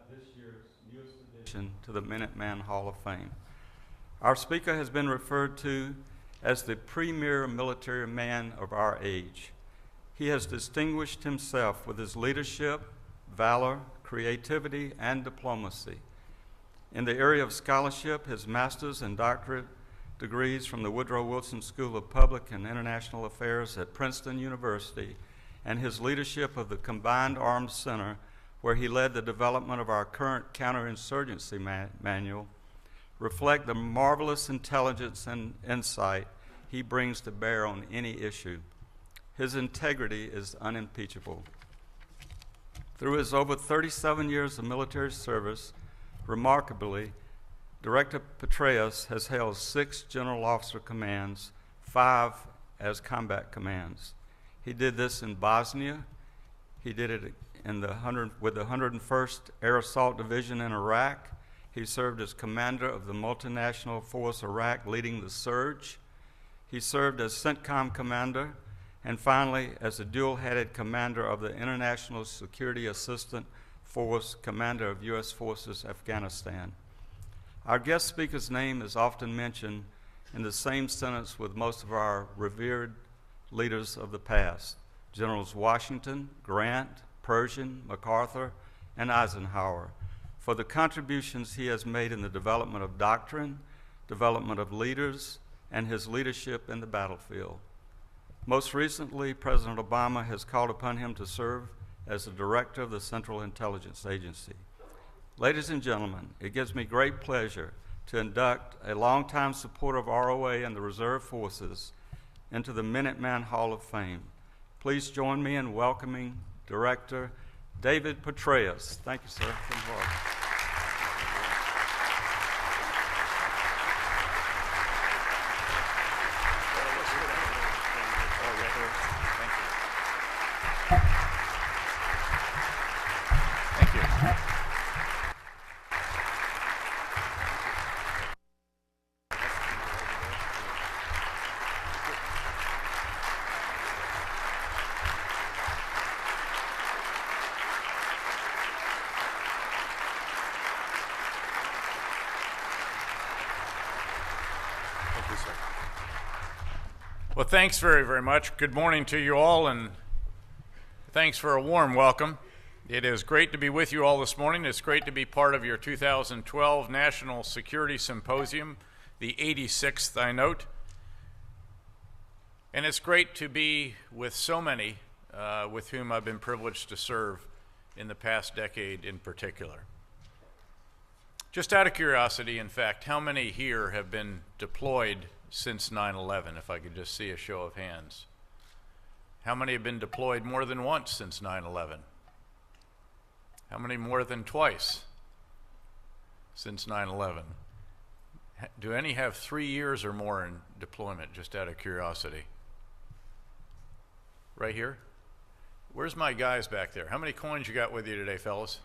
this year's newest addition to the Minuteman Hall of Fame. Our speaker has been referred to as the premier military man of our age. He has distinguished himself with his leadership, valor, creativity, and diplomacy. In the area of scholarship, his master's and doctorate degrees from the Woodrow Wilson School of Public and International Affairs at Princeton University, and his leadership of the Combined Arms Center, where he led the development of our current counterinsurgency manual, reflect the marvelous intelligence and insight he brings to bear on any issue. His integrity is unimpeachable. Through his over 37 years of military service, remarkably, Director Petraeus has held 6 general officer commands, 5 as combat commands. He did this in Bosnia. He did it with the 101st Air Assault Division in Iraq. He served as commander of the multinational force Iraq leading the surge. He served as CENTCOM commander, and finally as the dual-headed commander of the International Security Assistant Force, commander of U.S. Forces Afghanistan. Our guest speaker's name is often mentioned in the same sentence with most of our revered leaders of the past, Generals Washington, Grant, Pershing, MacArthur, and Eisenhower, for the contributions he has made in the development of doctrine, development of leaders, and his leadership in the battlefield. Most recently, President Obama has called upon him to serve as the director of the Central Intelligence Agency. Ladies and gentlemen, it gives me great pleasure to induct a longtime supporter of ROA and the Reserve Forces into the Minuteman Hall of Fame. Please join me in welcoming Director David Petraeus. Thank you, sir. Come forward. Well, thanks very, very much. Good morning to you all, and thanks for a warm welcome. It is great to be with you all this morning. It's great to be part of your 2012 National Security Symposium, the 86th, I note. And it's great to be with so many with whom I've been privileged to serve in the past decade in particular. Just out of curiosity, in fact, how many here have been deployed since 9/11, if I could just see a show of hands? How many have been deployed more than once since 9/11? How many more than twice since 9/11? Do any have 3 years or more in deployment, just out of curiosity? Right here? Where's my guys back there? How many coins you got with you today, fellas?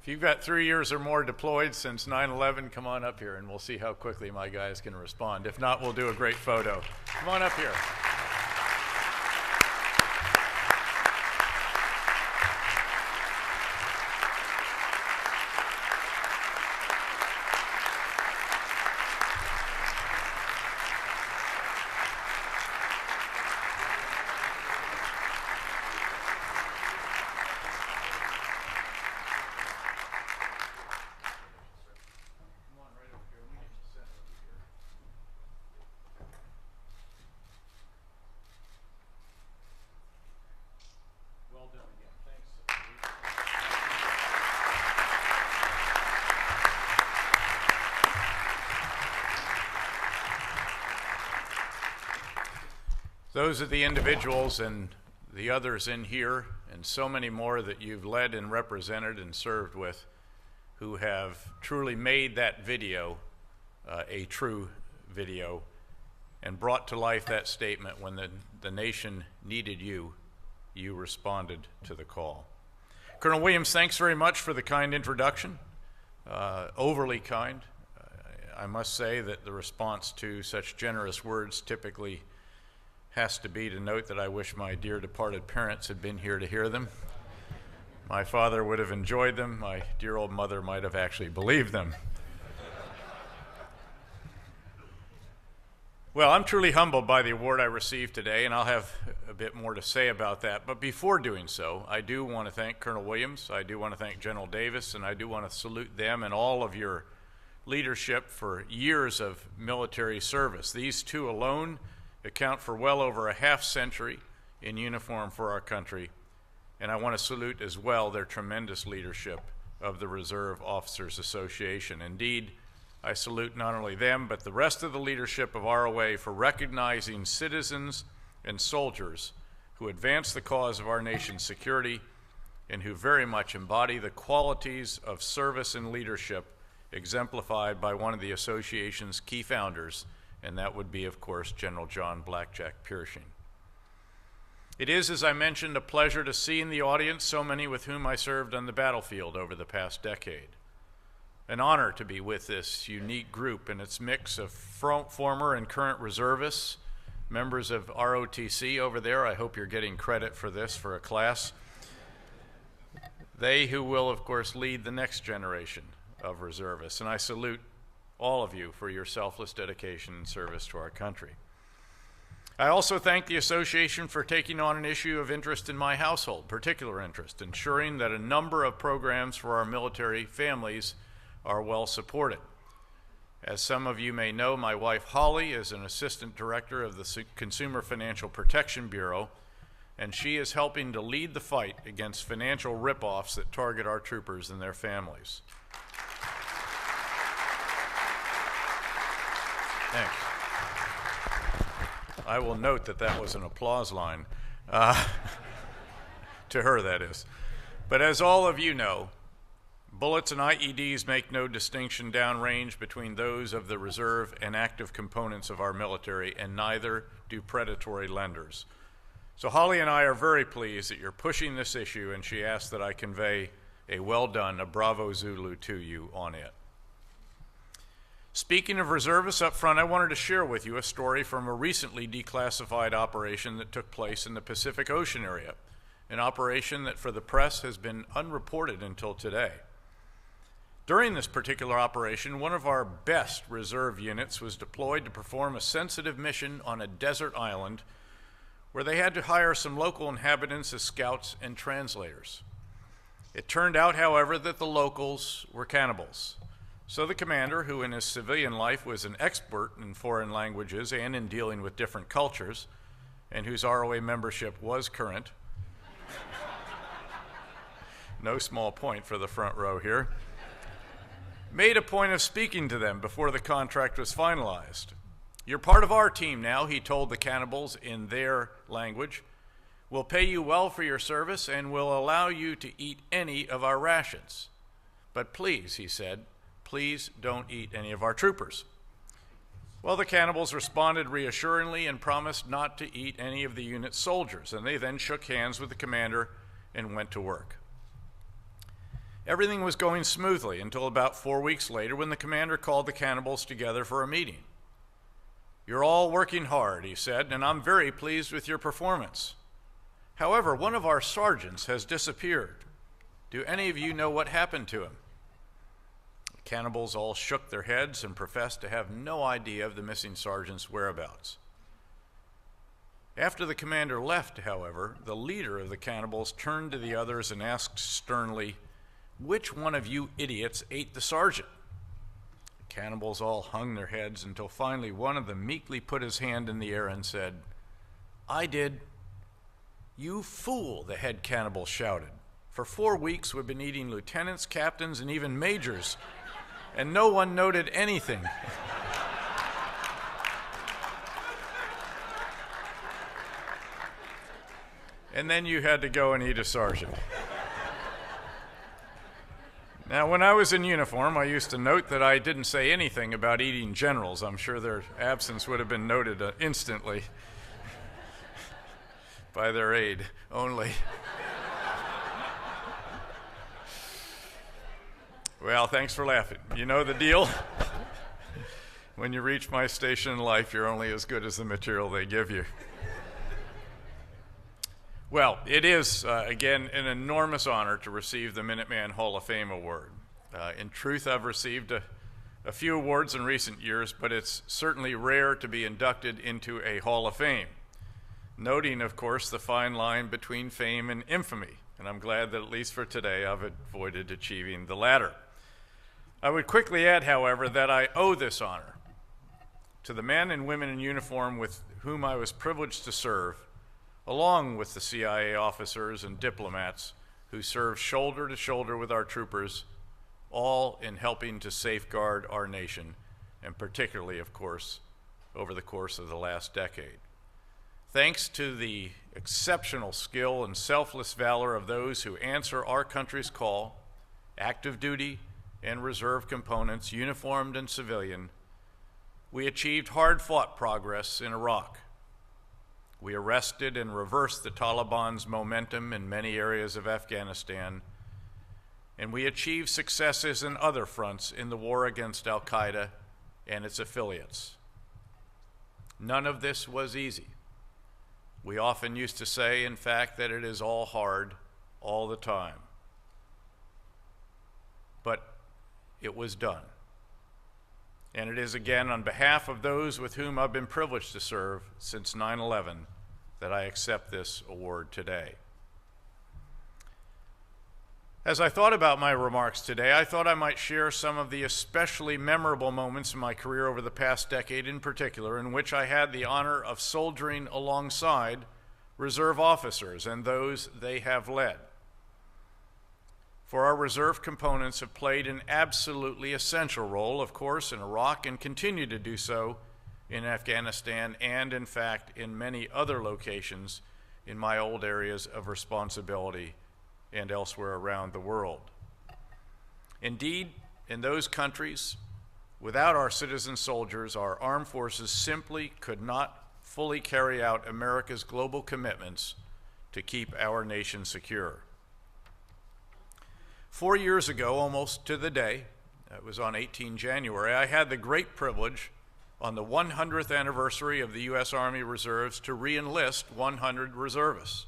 If you've got 3 years or more deployed since 9/11, come on up here and we'll see how quickly my guys can respond. If not, we'll do a great photo. Come on up here. Those are the individuals and the others in here, and so many more that you've led and represented and served with, who have truly made that video a true video and brought to life that statement when the nation needed you, you responded to the call. Colonel Williams, thanks very much for the kind introduction, overly kind. I must say that the response to such generous words typically has to be to note that I wish my dear departed parents had been here to hear them. My father would have enjoyed them. My dear old mother might have actually believed them. Well, I'm truly humbled by the award I received today, and I'll have a bit more to say about that. But before doing so, I do want to thank Colonel Williams, I do want to thank General Davis, and I do want to salute them and all of your leadership for years of military service. These two alone account for well over a half-century in uniform for our country, and I want to salute as well their tremendous leadership of the Reserve Officers Association. Indeed, I salute not only them, but the rest of the leadership of ROA for recognizing citizens and soldiers who advance the cause of our nation's security and who very much embody the qualities of service and leadership exemplified by one of the association's key founders, and that would be, of course, General John Blackjack Pershing. It is, as I mentioned, a pleasure to see in the audience so many with whom I served on the battlefield over the past decade. An honor to be with this unique group and its mix of former and current reservists, members of ROTC over there. I hope you're getting credit for this for a class. They who will, of course, lead the next generation of reservists. And I salute all of you for your selfless dedication and service to our country. I also thank the association for taking on an issue of interest in my household, particular interest, ensuring that a number of programs for our military families are well supported. As some of you may know, my wife Holly is an assistant director of the Consumer Financial Protection Bureau, and she is helping to lead the fight against financial rip-offs that target our troopers and their families. Thanks. I will note that that was an applause line. To her, that is. But as all of you know, bullets and IEDs make no distinction downrange between those of the reserve and active components of our military, and neither do predatory lenders. So Holly and I are very pleased that you're pushing this issue, and she asked that I convey a well done, a bravo Zulu to you on it. Speaking of reservists up front, I wanted to share with you a story from a recently declassified operation that took place in the Pacific Ocean area, an operation that for the press has been unreported until today. During this particular operation, one of our best reserve units was deployed to perform a sensitive mission on a desert island where they had to hire some local inhabitants as scouts and translators. It turned out, however, that the locals were cannibals. So the commander, who in his civilian life was an expert in foreign languages and in dealing with different cultures, and whose ROA membership was current, no small point for the front row here, made a point of speaking to them before the contract was finalized. "You're part of our team now," he told the cannibals in their language. "We'll pay you well for your service and we'll allow you to eat any of our rations. But please," he said, "please don't eat any of our troopers." Well, the cannibals responded reassuringly and promised not to eat any of the unit's soldiers, and they then shook hands with the commander and went to work. Everything was going smoothly until about 4 weeks later when the commander called the cannibals together for a meeting. "You're all working hard," he said, "and I'm very pleased with your performance. However, one of our sergeants has disappeared. Do any of you know what happened to him?" The cannibals all shook their heads and professed to have no idea of the missing sergeant's whereabouts. After the commander left, however, the leader of the cannibals turned to the others and asked sternly, "Which one of you idiots ate the sergeant?" The cannibals all hung their heads until finally one of them meekly put his hand in the air and said, "I did." "You fool," the head cannibal shouted. "For 4 weeks we've been eating lieutenants, captains, and even majors, and no one noted anything." And then you had to go and eat a sergeant. Now, when I was in uniform, I used to note that I didn't say anything about eating generals. I'm sure their absence would have been noted instantly by their aide only. Well, thanks for laughing. You know the deal. When you reach my station in life, you're only as good as the material they give you. Well, it is, again, an enormous honor to receive the Minuteman Hall of Fame Award. In truth, I've received a few awards in recent years, but it's certainly rare to be inducted into a Hall of Fame, noting, of course, the fine line between fame and infamy, and I'm glad that at least for today I've avoided achieving the latter. I would quickly add, however, that I owe this honor to the men and women in uniform with whom I was privileged to serve, along with the CIA officers and diplomats who served shoulder to shoulder with our troopers, all in helping to safeguard our nation, and particularly, of course, over the course of the last decade. Thanks to the exceptional skill and selfless valor of those who answer our country's call, active duty and reserve components, uniformed and civilian, we achieved hard-fought progress in Iraq. We arrested and reversed the Taliban's momentum in many areas of Afghanistan, and we achieved successes in other fronts in the war against al-Qaeda and its affiliates. None of this was easy. We often used to say, in fact, that it is all hard all the time. But it was done. And it is again on behalf of those with whom I've been privileged to serve since 9/11 that I accept this award today. As I thought about my remarks today, I thought I might share some of the especially memorable moments in my career over the past decade in particular, in which I had the honor of soldiering alongside reserve officers and those they have led. For our reserve components have played an absolutely essential role, of course, in Iraq and continue to do so in Afghanistan and, in fact, in many other locations in my old areas of responsibility and elsewhere around the world. Indeed, in those countries, without our citizen soldiers, our armed forces simply could not fully carry out America's global commitments to keep our nation secure. 4 years ago, almost to the day, it was on 18 January, I had the great privilege on the 100th anniversary of the U.S. Army Reserves to re-enlist 100 reservists.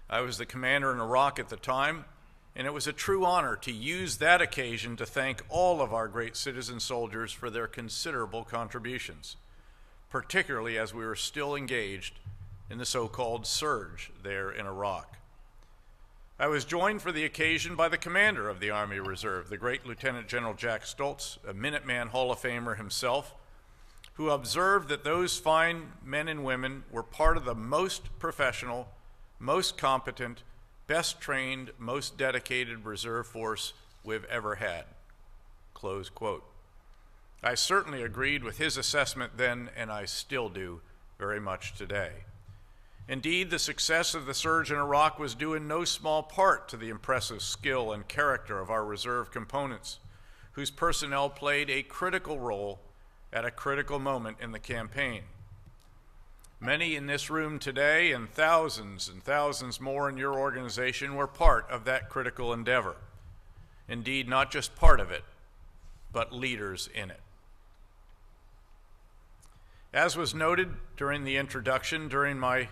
I was the commander in Iraq at the time, and it was a true honor to use that occasion to thank all of our great citizen soldiers for their considerable contributions, particularly as we were still engaged in the so-called surge there in Iraq. I was joined for the occasion by the commander of the Army Reserve, the great Lieutenant General Jack Stoltz, a Minuteman Hall of Famer himself, who observed that those fine men and women were part of the most professional, most competent, best trained, most dedicated reserve force we've ever had. Close quote. I certainly agreed with his assessment then, and I still do very much today. Indeed, the success of the surge in Iraq was due in no small part to the impressive skill and character of our reserve components, whose personnel played a critical role at a critical moment in the campaign. Many in this room today and thousands more in your organization were part of that critical endeavor. Indeed, not just part of it, but leaders in it. As was noted during the introduction, during my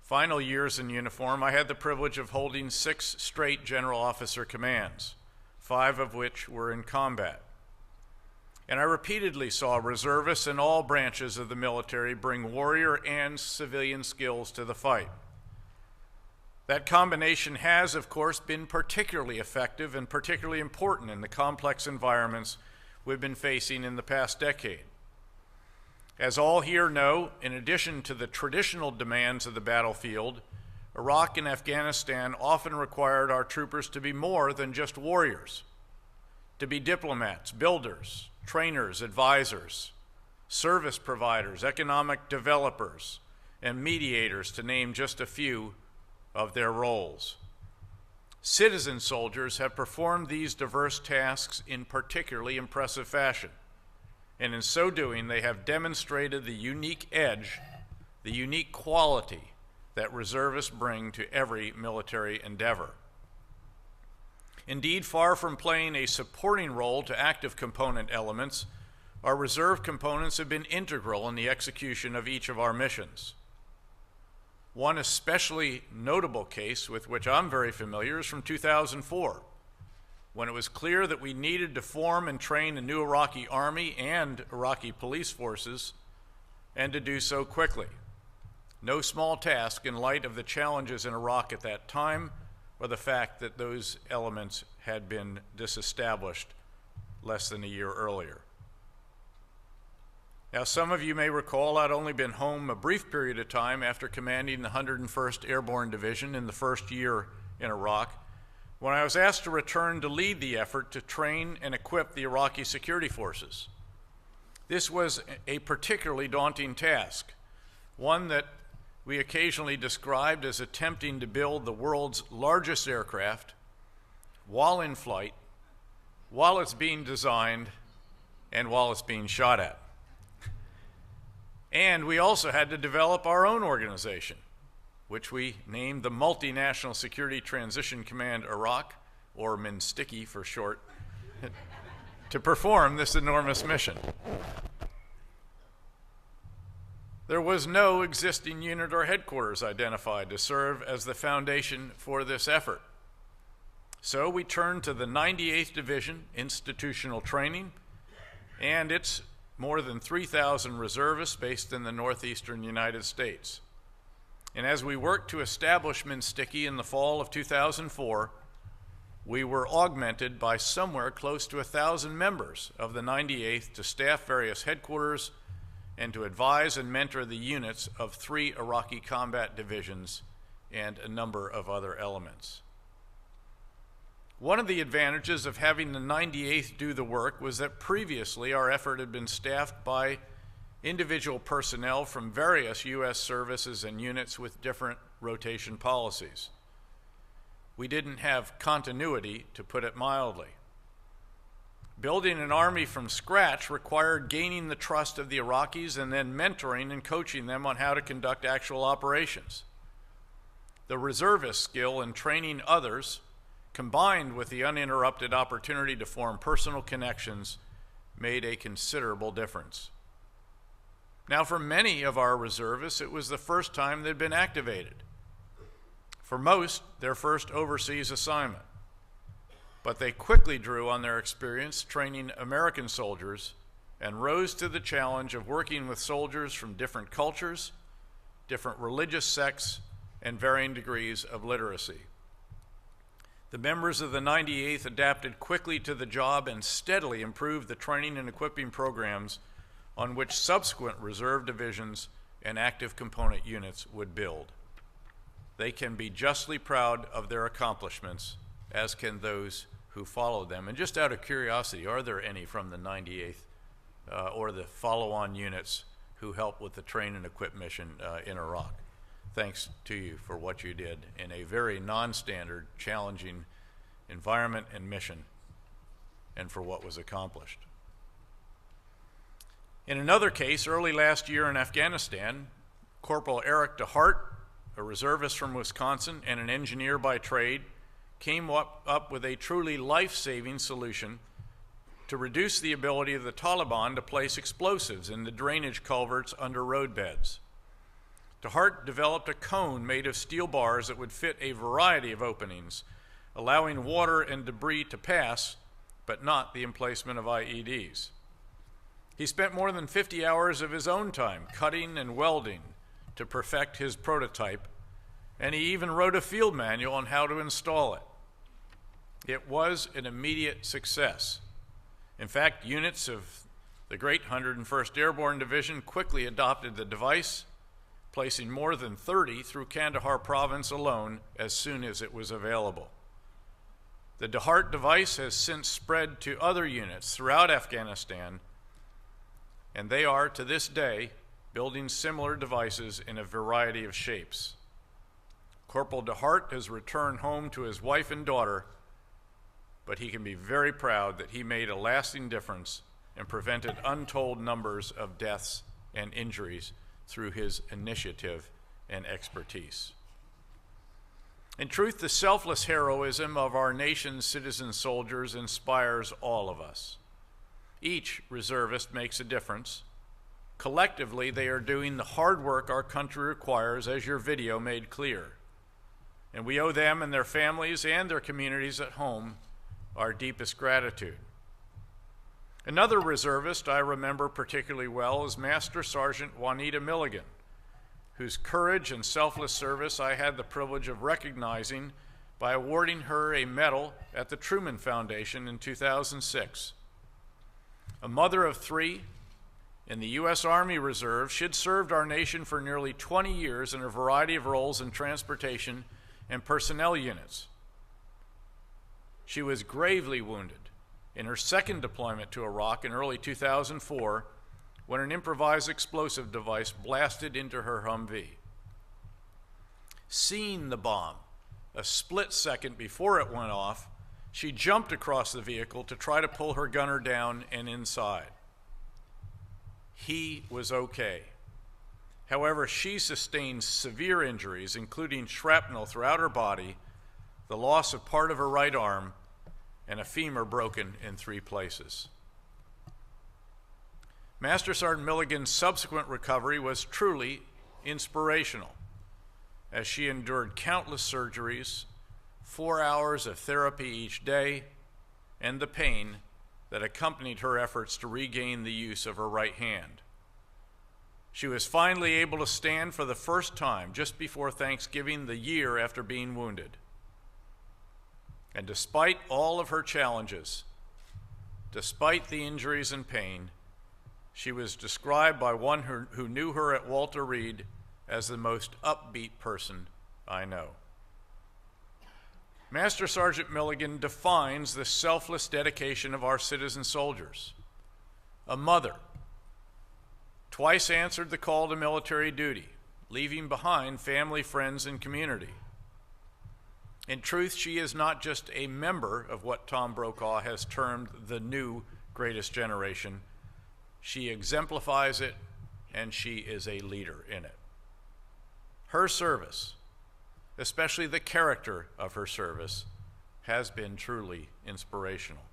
final years in uniform, I had the privilege of holding 6 straight general officer commands, 5 of which were in combat. And I repeatedly saw reservists in all branches of the military bring warrior and civilian skills to the fight. That combination has, of course, been particularly effective and particularly important in the complex environments we've been facing in the past decade. As all here know, in addition to the traditional demands of the battlefield, Iraq and Afghanistan often required our troopers to be more than just warriors, to be diplomats, builders, trainers, advisors, service providers, economic developers, and mediators, to name just a few of their roles. Citizen soldiers have performed these diverse tasks in particularly impressive fashion. And in so doing, they have demonstrated the unique edge, the unique quality that reservists bring to every military endeavor. Indeed, far from playing a supporting role to active component elements, our reserve components have been integral in the execution of each of our missions. One especially notable case with which I'm very familiar is from 2004, when it was clear that we needed to form and train a new Iraqi army and Iraqi police forces, and to do so quickly. No small task in light of the challenges in Iraq at that time, or the fact that those elements had been disestablished less than a year earlier. Now, some of you may recall I'd only been home a brief period of time after commanding the 101st Airborne Division in the first year in Iraq, when I was asked to return to lead the effort to train and equip the Iraqi security forces. This was a particularly daunting task, one that we occasionally described as attempting to build the world's largest aircraft while in flight, while it's being designed, and while it's being shot at. And we also had to develop our own organization, which we named the Multinational Security Transition Command Iraq, or MNSTCI for short, to perform this enormous mission. There was no existing unit or headquarters identified to serve as the foundation for this effort. So we turned to the 98th Division Institutional Training and its more than 3,000 reservists based in the northeastern United States. And as we worked to establish MNSTCI in the fall of 2004, we were augmented by somewhere close to 1,000 members of the 98th to staff various headquarters and to advise and mentor the units of 3 Iraqi combat divisions and a number of other elements. One of the advantages of having the 98th do the work was that previously our effort had been staffed by individual personnel from various U.S. services and units with different rotation policies. We didn't have continuity, to put it mildly. Building an army from scratch required gaining the trust of the Iraqis and then mentoring and coaching them on how to conduct actual operations. The reservist skill in training others, combined with the uninterrupted opportunity to form personal connections, made a considerable difference. Now, for many of our reservists, it was the first time they'd been activated. For most, their first overseas assignment. But they quickly drew on their experience training American soldiers and rose to the challenge of working with soldiers from different cultures, different religious sects, and varying degrees of literacy. The members of the 98th adapted quickly to the job and steadily improved the training and equipping programs on which subsequent reserve divisions and active component units would build. They can be justly proud of their accomplishments, as can those who followed them. And just out of curiosity, are there any from the 98th or the follow-on units who helped with the train and equip mission in Iraq? Thanks to you for what you did in a very non-standard, challenging environment and mission, and for what was accomplished. In another case, early last year in Afghanistan, Corporal Eric DeHart, a reservist from Wisconsin and an engineer by trade, came up with a truly life-saving solution to reduce the ability of the Taliban to place explosives in the drainage culverts under roadbeds. DeHart developed a cone made of steel bars that would fit a variety of openings, allowing water and debris to pass, but not the emplacement of IEDs. He spent more than 50 hours of his own time cutting and welding to perfect his prototype, and he even wrote a field manual on how to install it. It was an immediate success. In fact, units of the great 101st Airborne Division quickly adopted the device, placing more than 30 through Kandahar province alone as soon as it was available. The DeHart device has since spread to other units throughout Afghanistan, and they are, to this day, building similar devices in a variety of shapes. Corporal DeHart has returned home to his wife and daughter, but he can be very proud that he made a lasting difference and prevented untold numbers of deaths and injuries through his initiative and expertise. In truth, the selfless heroism of our nation's citizen soldiers inspires all of us. Each reservist makes a difference, Collectively, they are doing the hard work our country requires, as your video made clear. And we owe them and their families and their communities at home our deepest gratitude. Another reservist I remember particularly well is Master Sergeant Juanita Milligan, whose courage and selfless service I had the privilege of recognizing by awarding her a medal at the Truman Foundation in 2006. A mother of 3 in the U.S. Army Reserve, she'd served our nation for nearly 20 years in a variety of roles in transportation and personnel units. She was gravely wounded in her second deployment to Iraq in early 2004 when an improvised explosive device blasted into her Humvee. Seeing the bomb a split second before it went off, she jumped across the vehicle to try to pull her gunner down and inside. He was okay. However, she sustained severe injuries, including shrapnel throughout her body, the loss of part of her right arm, and a femur broken in 3 places. Master Sergeant Milligan's subsequent recovery was truly inspirational, as she endured countless surgeries, 4 hours of therapy each day, and the pain that accompanied her efforts to regain the use of her right hand. She was finally able to stand for the first time just before Thanksgiving, the year after being wounded. And despite all of her challenges, despite the injuries and pain, she was described by one who knew her at Walter Reed as the most upbeat person I know. Master Sergeant Milligan defines the selfless dedication of our citizen soldiers. A mother, twice answered the call to military duty, leaving behind family, friends, and community. In truth, she is not just a member of what Tom Brokaw has termed the new greatest generation. She exemplifies it, and she is a leader in it. Her service, especially the character of her service, has been truly inspirational.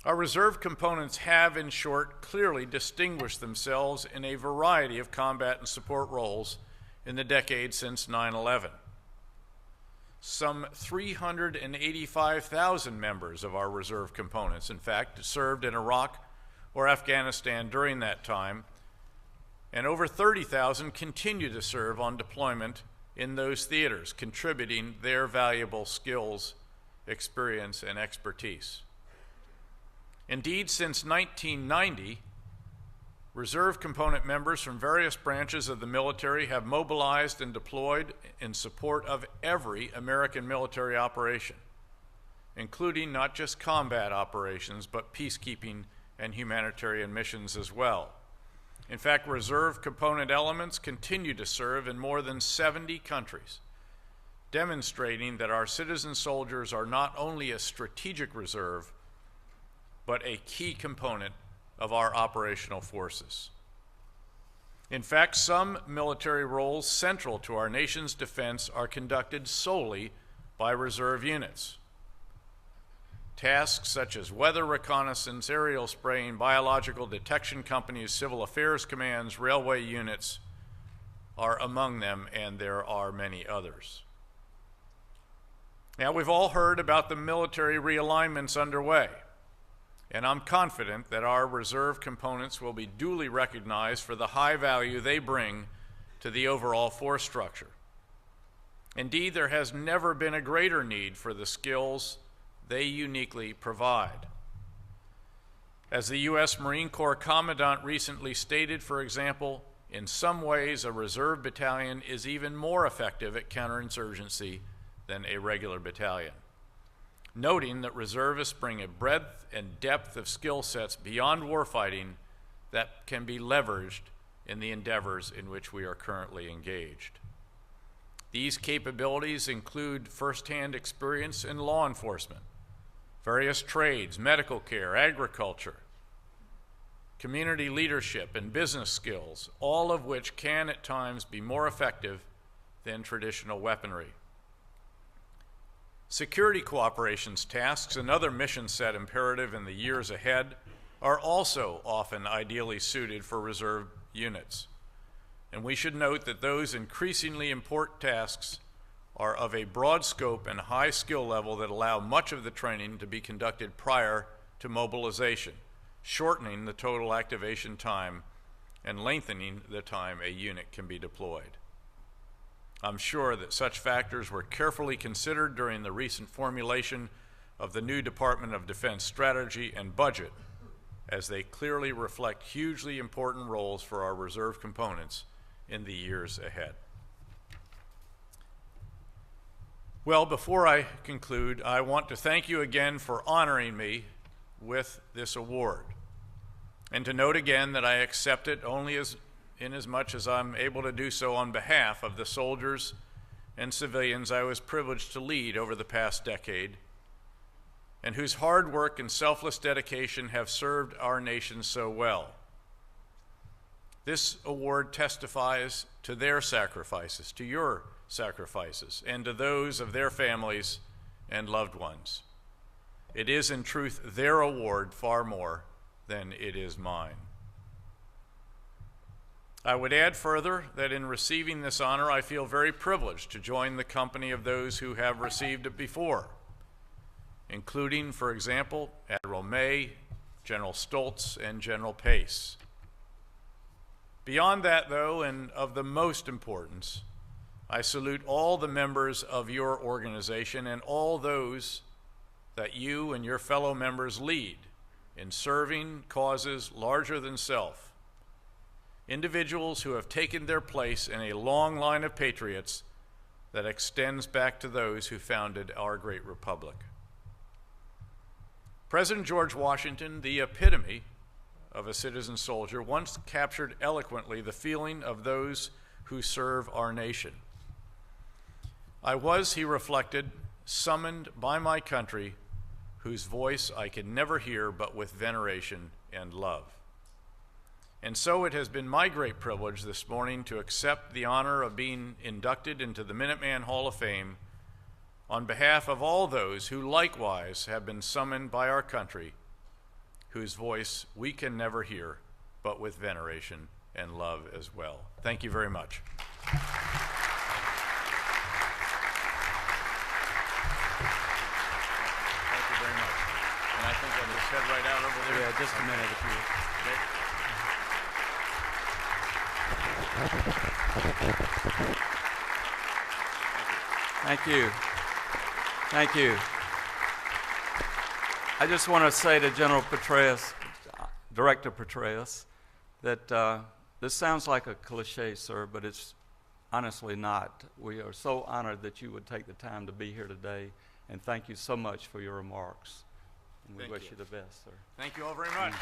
Our reserve components have, in short, clearly distinguished themselves in a variety of combat and support roles in the decades since 9/11. Some 385,000 members of our reserve components, in fact, served in Iraq or Afghanistan during that time, and over 30,000 continue to serve on deployment in those theaters, contributing their valuable skills, experience, and expertise. Indeed, since 1990, reserve component members from various branches of the military have mobilized and deployed in support of every American military operation, including not just combat operations, but peacekeeping and humanitarian missions as well. In fact, reserve component elements continue to serve in more than 70 countries, demonstrating that our citizen soldiers are not only a strategic reserve, but a key component of our operational forces. In fact, some military roles central to our nation's defense are conducted solely by reserve units. Tasks such as weather reconnaissance, aerial spraying, biological detection companies, civil affairs commands, railway units are among them, and there are many others. Now, we've all heard about the military realignments underway, and I'm confident that our reserve components will be duly recognized for the high value they bring to the overall force structure. Indeed, there has never been a greater need for the skills they uniquely provide. As the U.S. Marine Corps Commandant recently stated, for example, in some ways a reserve battalion is even more effective at counterinsurgency than a regular battalion, noting that reservists bring a breadth and depth of skill sets beyond warfighting that can be leveraged in the endeavors in which we are currently engaged. These capabilities include firsthand experience in law enforcement, various trades, medical care, agriculture, community leadership, and business skills, all of which can at times be more effective than traditional weaponry. Security cooperations tasks, another mission set imperative in the years ahead, are also often ideally suited for reserve units. And we should note that those increasingly important tasks are of a broad scope and high skill level that allow much of the training to be conducted prior to mobilization, shortening the total activation time and lengthening the time a unit can be deployed. I'm sure that such factors were carefully considered during the recent formulation of the new Department of Defense strategy and budget, as they clearly reflect hugely important roles for our reserve components in the years ahead. Well, before I conclude, I want to thank you again for honoring me with this award, and to note again that I accept it only in as much as I'm able to do so on behalf of the soldiers and civilians I was privileged to lead over the past decade, and whose hard work and selfless dedication have served our nation so well. This award testifies to their sacrifices, to your sacrifices, and to those of their families and loved ones. It is in truth their award far more than it is mine. I would add further that in receiving this honor, I feel very privileged to join the company of those who have received it before, including, for example, Admiral May, General Stoltz, and General Pace. Beyond that, though, and of the most importance, I salute all the members of your organization and all those that you and your fellow members lead in serving causes larger than self, individuals who have taken their place in a long line of patriots that extends back to those who founded our great republic. President George Washington, the epitome of a citizen soldier, once captured eloquently the feeling of those who serve our nation. I was, he reflected, summoned by my country, whose voice I can never hear but with veneration and love. And so it has been my great privilege this morning to accept the honor of being inducted into the Minuteman Hall of Fame on behalf of all those who likewise have been summoned by our country, whose voice we can never hear but with veneration and love as well. Thank you very much. And I think I'll just head right out over there. Yeah, just a minute if you Thank you. Thank you. I just want to say to General Petraeus, Director Petraeus, that this sounds like a cliche, sir, but it's honestly not. We are so honored that you would take the time to be here today, and thank you so much for your remarks. And we wish you the best, sir. Thank you all very much.